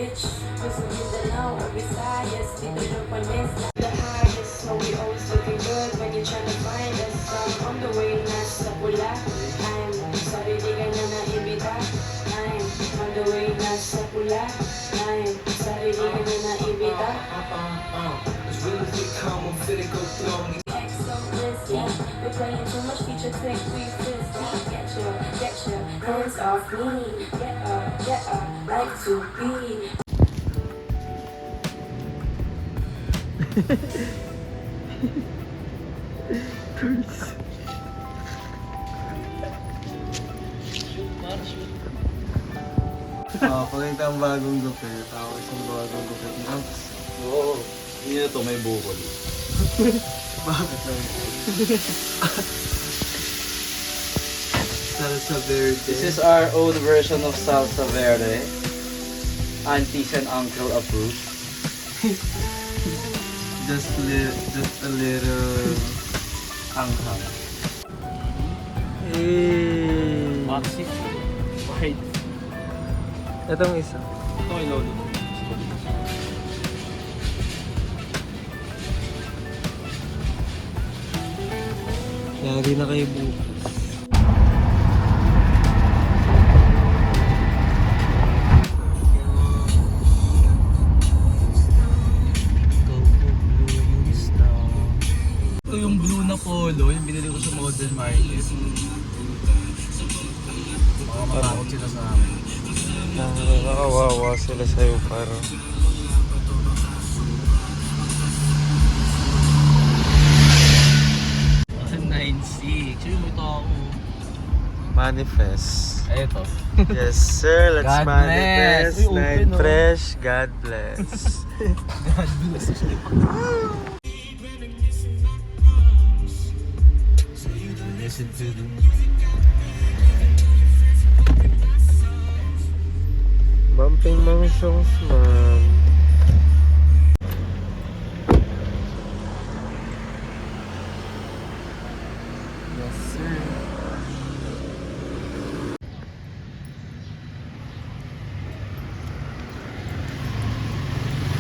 bitch. Gusto Mindanao or Visayas, dito ng panis. The highest, so we always looking good when you're trying to find us. I'm on the way, nasa pula. I'm sorry, di ka na naibita. I'm on the way, nasa pula. I'm sorry, di ka na naibita. It's really quick, come on, fit it, go through. Yeah, we're playing too much feature tech, we fist. Get your hands off me. Get up, like to be. Pakita ang bagong gupit. Tapos ang bagong gupit ni Amps. Oo. Hindi na to, may bukol. Bakit lang? Salsa verde. This is our own version of salsa verde. Aunties and uncle approved. Just a little Anghang. Hey. Maxi. Wait. Itong isa. Ito ay lolo. Yari na kayo bukas. Ito yung blue na polo, yung binili ko sa modern market. Baka matakot sila sa amin. Nakakawawa sila sa'yo parang. Yung may tao. Manifest. Ay, ito. Yes sir, let's God manifest. bless. Uy, Night open, oh. fresh, God bless. God bless. Listen to them. Bumping mga songs, ma'am. Yes, sir.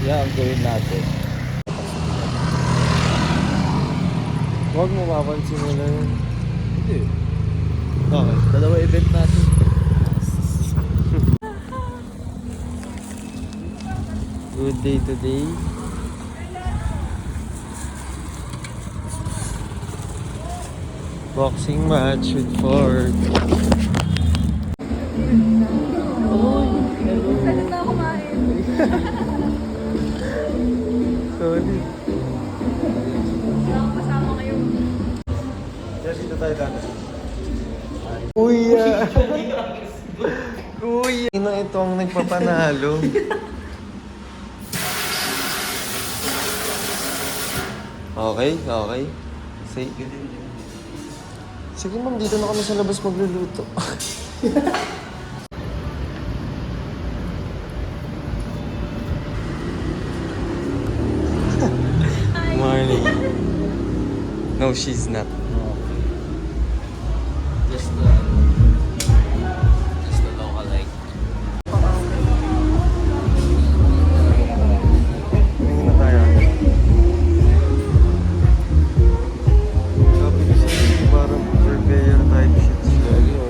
Yeah, ang gawin natin. Huwag mo mapansin mo na yun. Hindi. Okay. Dalawa event natin. Good day today. Boxing match with Ford. Salit na kumain. Solid. Wala akong kasama ngayon. Dito tayo dati. Kuya! Kuya! Sino ito ang nagpapanalo? Okay, okay. Say. Sige ma'am, dito na kami sa labas magluluto. Morning. No, she's not. Just the local like. Tingin na tayo. Sabi kasi parang purveyor type shit sila.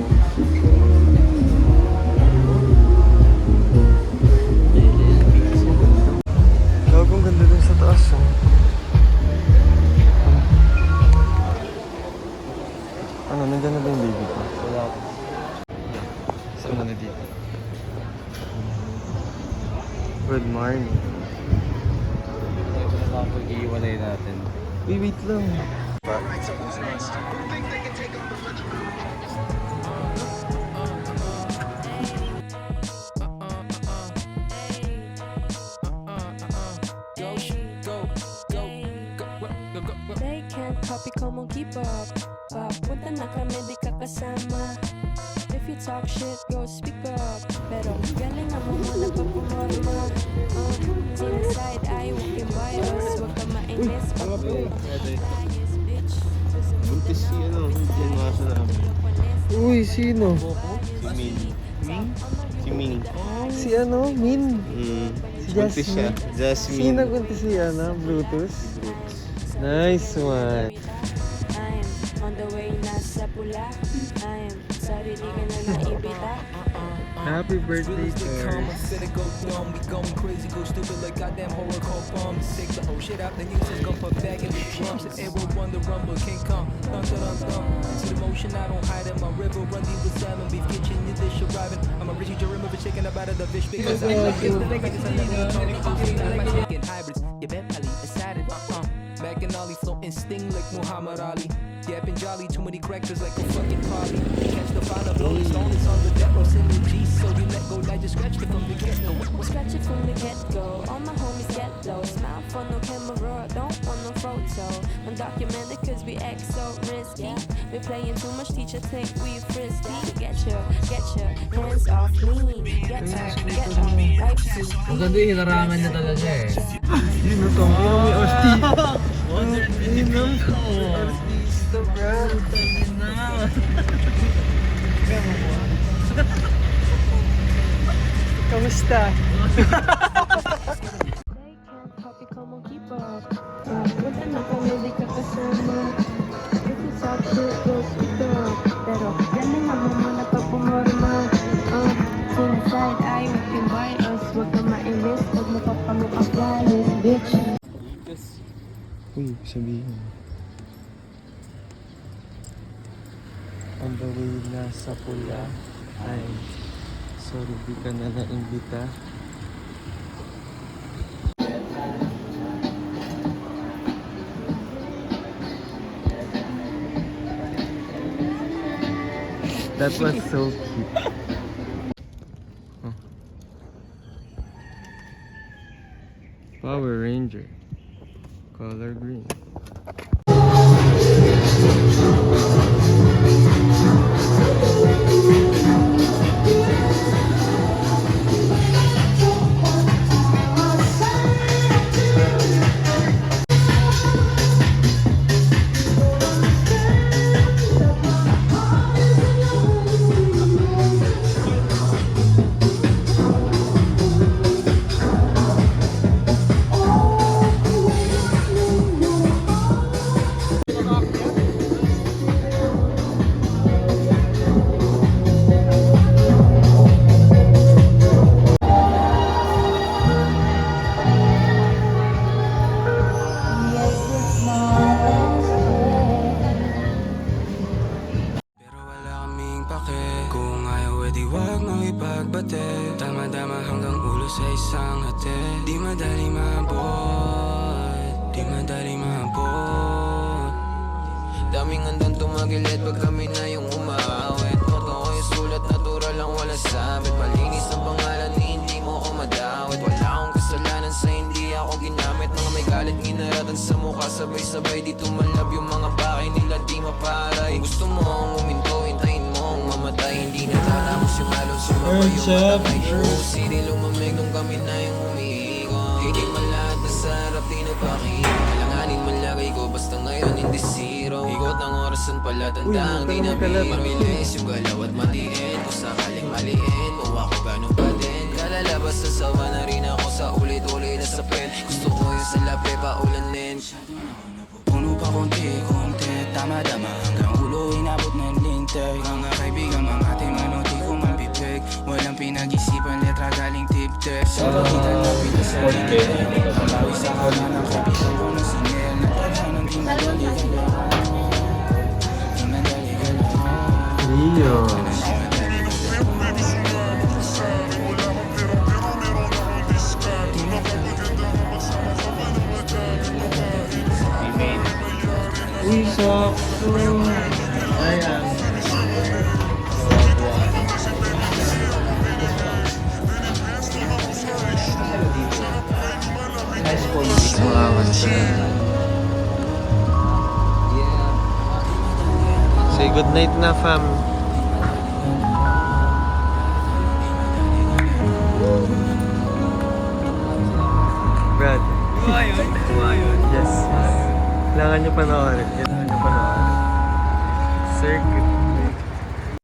Gagong ganda dun sa taas. Oh. Ano, nandiyan na ba yung baby ko? Wala ko. Saan na dito? Good morning. Ito na lang pag-iiwalay natin. Wait lang. They can't copy, come on, keep up. Papunta na kami, di ka kasama. If you talk shit, go speak up. Pero galing na mo muna pagpumorma. Inside, I walking by us. Huwag ka mainis. Buntis si ano, dyan mga sa namin. Uy, sino? Si Ming. Ming? Si Ming. Si ano, Min. Si Buntis siya. Sino Jasmine. nagpunta si Bluetooth? Nice one. I'm on the way, nasa pula. I'm sorry, di ka na naibita. Happy birthday, Come, Chris. fit it go dumb, we going crazy, go stupid like goddamn horror call bombs. Take the whole shit out, then you just go put back in the drums. And will run the rumble, King Kong, dun dun dun dun. See the motion, I don't hide in my river, run deep with salmon, beef kitchen, your dish arriving. I'm a Richie Jeremy of a chicken about it, the fish because I like it. The nigga just another Tony, my chicken hybrids. You bet Ali, decided, Mac and Ollie floating sting like Muhammad Ali. Yapping jolly, too many crackers like a fucking party. Catch the fire, blow the stone, it's on the deck row, send the G, so you let go, like just scratch it from the get-go. Scratch it from the get-go. All my homies get low. Smile for no camera, don't want no photo. Undocumented cause we act so risky. We playing too much, teacher think we frisky. Get your hands off me. Get off, right to Ang ganda yung hinarangan niya talaga eh. Yun na to. May artista, bro. Kamusta? They can't copy, come on, keep up. Punta na kami, di ka kasama. If you talk shit, go speak up. Pero, yan na nga mo muna pag pumorma. Suicide, I hope you buy us. Huwag ka ma-ilis, huwag mo papamukha flawless, bitch. Uy, sabihin. On the way na sa pula. Ay, sorry, di ka na naimbita. That was so cute. Huh. Power Ranger. Color green. Pero wala kaming pake. Kung ayaw, edi wag mo ipagbate. Tama-dama hanggang ulo sa isang hati. Di madali maabot, di madali maabot. Daming handang tumagilid pag kami na yung umawit. Noto ko yung sulat, natural lang wala sabit. Malinis ang pangalan ni hindi mo ko madawit. Wala akong kasalanan sa hindi ako ginamit. Mga may galit ginaratan sa mukha, sabay-sabay di tumalab yung mga bakay nila di maparay. Kung gusto mo ang uminto, hintayin mo ang mamatay. Hindi na tatapos yung alon, sumabay yung matangay. City lumamig nung kami na yung umiigo. Hindi man lahat na sa harap di nagpakita. Kailanganin man lagay ko, basta ngayon hindi zero. Ikot ng orasan pala, tandaan di na biro. Mabilis yung galaw at matiin. Kung sakaling maliin, mawa ko ganun pa din. Kalalabas sa sawa na rin ako sa ulit-ulit na sapin. Gusto ko yung sa labi pa ulanin. Puno pa konti-konti, tama-dama hanggang ulo inabot ng lintay. Mga kaibigan, mga timano, di ko man bibig. Walang pinag-isipan, letra galing tip-tip. Sa pagitan na pinasali, pagbawi sa kama ng kaibigan ko na singil. Nagtasa ng di madali galaw. Di madali galaw. Leo. Uy, sakto. Ayan. Sumawan siya. Say good night na, fam. Brad. Yes. Kailangan nyo panoorin. Kailangan nyo panoorin.